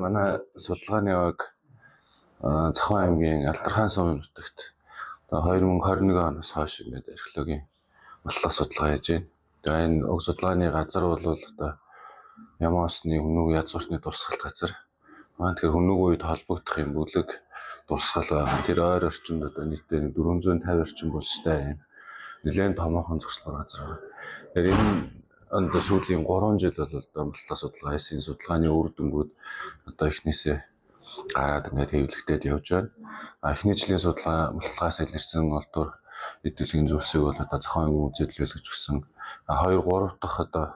Манай судалгааны баг Цахим аймгийн Алдархан сувын нутагт 2021 оноос хойш ингээд археологийн батлах судалгаа хийж байна. Тэгээ энэ уг судалгааны газар бол одоо Яман осны Хүннүг яз зурсны дурсгалт газар. Тэгэхээр Хүннүг үед холбогдох юм бүлэг дурсгал байгаа. Тэр ойр орчинд одоо нийтдээ 450 орчим булштай юм нэлээд томоохон зогсолбор газар байгаа. Тэгэхээр энэ сүүлийн 3 жил бол одоо батлах судалгаа хийсэн. Энэ судалгааны үр дүнгууд одоо эхнээсээ гараад ингээд хэвлэгдээд явж байна. Эхний жилийн судалгаас илэрсэн олдвор эдэлгийн зүйлсийг бол одоо Цахим аймгийн үзэгдэлж өгсөн. 2-3 дахь одоо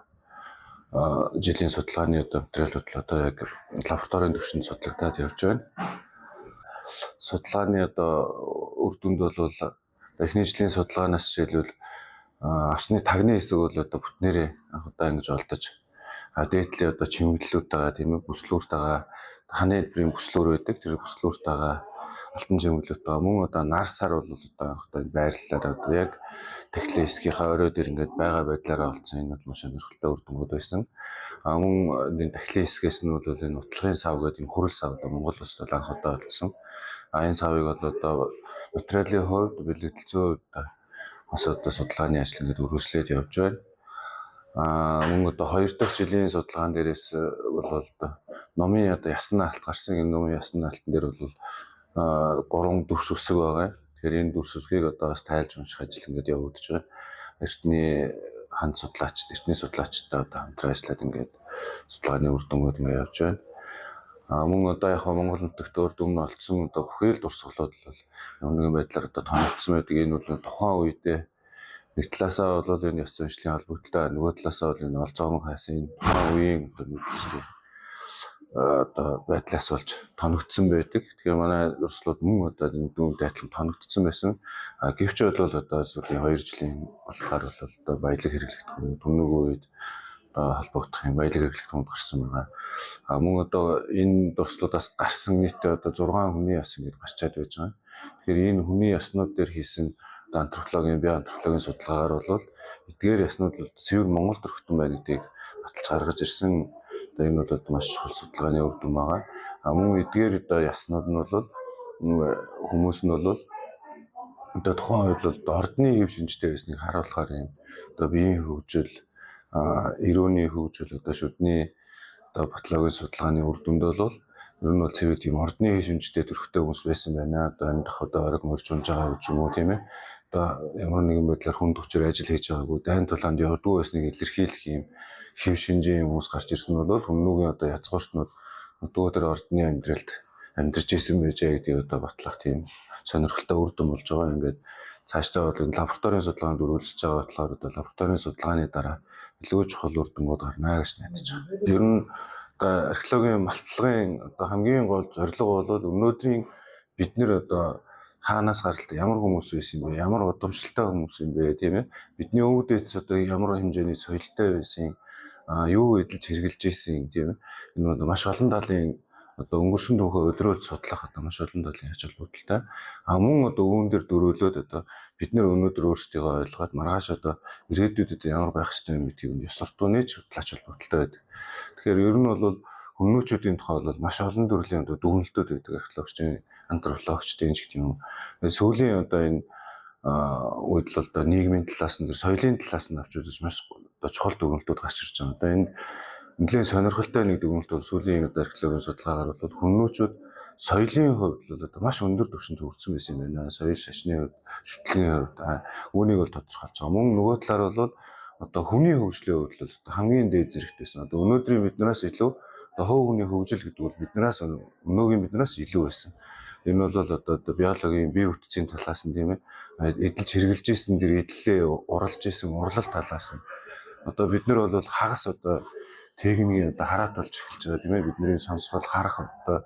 жилийн судалгааны одоо материалууд л одоо яг лабораторийн түвшинд судлагдаад явж байна. Судалгааны одоо үр дүнд бол эхний жилийн судалгаанаас жишээлбэл авсны тагны хэсэг бол одоо бүтнээрээ анх удаа ингэж олдож дээдлийн одоо чимэглэлүүд байгаа тийм ээ, бүслүүрт байгаа ханы эдрийн бүслүүр байдаг. Тэр бүслүүрт байгаа алтан чимэглэлүүд байгаа. Мөн одоо нарсаар бол одоо анх удаа байрлалаар одоо яг тэхлийн хэсгийнхаа орой дээр ингээд байгаа байдлаараа олцсон. Энэ бол маш сонирхолтой үр дүнгууд байсан. Мөн энэ тэхлийн хэсгээс нь бол энэ утлагын сав гэдэг энэ хүрэл сав одоо Монгол улсад анх удаа олдсон. Энэ савыг бол одоо материалын хувьд бэлэгдэлцэн бас одоо судалгааны ажил ингээд үргэлжлээд явж байна. Мөн одоо 2 дахь жилийн судалгаан дээрээс бол одоо номын одоо ясны алт гарсан. Энэ номын ясны алтан дээр бол 3 дүрс үсэг байгаа. Тэгэхээр энэ дүрс үсгийг одоо бас тайлж унших ажил ингээд явагдаж байгаа. Эртний ханд судлаачд, эртний судлаачдтай одоо хамтран ажиллаад ингээд судалгааны үр дүнгууд ингээд явж байна. Мөн одоо яг Монгол нутагт урд өмнө олдсон одоо бүхэл дурсгалууд бол ямар нэгэн байдлаар одоо тоногдсон байдаг. Энэ бол тухайн үедээ нэг талаасаа бол энэ ёс заншлын холбогдлоо, нөгөө талаасаа бол энэ олзоомог хайсан тухайн үеийн одоо мэдлэгчтэй одоо байдлаас болж тоногдсон байдаг. Тэгэхээр манай дурслууд мөн одоо энэ дүүнд адилхан тоногдсон байсан. Гэвч бол одоо сүүлийн 2 жилийн болохоор бол одоо баялаг хэрэглэгдэх Хүннүг үед холбогдох юм баялаг хэрэглэх тунд гарсан байгаа. Мөн одоо энэ дурслуудаас гарсан нийтээ одоо 6 хүний яс ингэж гарчаад байж байгаа. Тэгэхээр энэ хүний яснууд дээр хийсэн антропологийн бие антропологийн судалгаагаар бол эдгээр яснууд бол цэвэр Монгол төрхтөн байна гэдгийг баталж гаргаж ирсэн. Одоо энэ бол маш чухал судалгааны үр дүн байгаа. Мөн эдгээр одоо яснууд нь бол хүмүүс нь бол одоо тухайн үед бол ордны хэв шинжтэй байсныг харуулахаар юм одоо биеийн хөгжил, эрүүний хөгжил, одоо шүдний одоо патологийн судалгааны үр дүнд бол ер нь бол цэвэр тийм ордны хэв шинжтэй төрхтэй хүмүүс байсан байна. Одоо энэ дах одоо ориг морж унж байгаа гэж юм уу тийм ээ. Одоо ямар нэгэн байдлаар хүнд хүчээр ажил хийж байгаагүй дайн тулаанд явдгүй байсныг илэрхийлэх юм хэв шинжийн хүмүүс гарч ирсэн бол Хүннүгийн одоо язгуурчнууд өдгөө тэр ордны амьдралд амьдарч ирсэн байжээ гэдгийг одоо батлах тийм сонирхолтой үр дүн болж байгаа. Ингээд цаашдаа бол энэ лабораторийн судалгаанд үргэлжлэж байгаа болохоор одоо лабораторийн судалгааны дараа илүү чухал үр дүнгууд гарна гэж найдаж байгаа. Ер нь одоо археологийн малтлагын одоо хамгийн гол зорилго бол өнөөдрийн бид нэр одоо хаанаас гаралтай ямар хүмүүс байсан бэ? Ямар удамшилтай хүмүүс юм бэ тийм ээ? Бидний өвөг дээдс одоо ямар хэмжээний соёлтой байсан, юу эдэлж хэрэгжилж ийсэн тийм ээ? Энэ бол маш олон талын одоо өнгөрсөн түүхээ өдрөөлж судлах одоо маш олон талын ач холбогдолтой. Мөн одоо үүн дээр дөрөөлөөд одоо бид нэр өнөөдөр өөрсдийгөө ойлгоод маргааш одоо ирээдүйдэд ямар байх ёстой юм гэдгийг нь ёс суртахууны ач холбогдолтой байдаг. Тэгэхээр ер нь бол Хүннүчүүдийн тухай бол маш олон төрлийн одоо дүгнэлтүүд байдаг. Археологчдын, антропологчдын ч гэдэг юм. Сүүлийн одоо энэ үед л одоо нийгмийн талаас нь, соёлын талаас нь авч үзэж маш одоо чухал дүгнэлтүүд гарч ирж байгаа. Одоо энэ нэлээд сонирхолтой нэг дүгнэлт бол сүүлийн одоо археологийн судалгаагаар бол Хүннүчүүд соёлын хувьд бол одоо маш өндөр түвшинд хүрсэн байсан юм байна. Соёл шашны хувьд, шүтлгийн хувьд үүнийг бол тодорхойлж байгаа. Мөн нөгөө талаар бол одоо хүний хөгжлийн хувьд л одоо хамгийн дээд зэрэгтэйсэн. Одоо өнөөдрийн биднээс илүү одоо хувь хүний хөгжил гэдэг бол өнөөгийн биднээс илүү байсан. Энэ бол одоо биологийн бие бүтцийн талаас нь тийм ээ эдэлж хэрглэж ийсэн тэр эдлээ уралж ийсэн урлал талаас нь одоо бид нар бол хагас одоо техникийн одоо хараат болж эхэлж байгаа тийм ээ бидний сонсгол харах одоо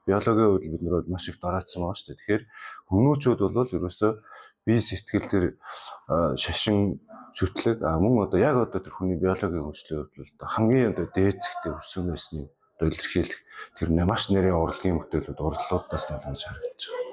биологийн үед бид нар маш их дороодсон байгаа шүү дээ. Тэгэхээр Хүннүчүүд бол ерөөсөө бие сэтгэл төр шашин шүтлэг мөн одоо яг одоо тэр хүний биологийн хөгжлийн хувьд бол хамгийн одоо дээд зэгтээ хүрсэн байсныг илэрхийлэх тэр маш нэрийн урлагийн бүтээлүүд урдлуудаас нь болж харагдаж байгаа.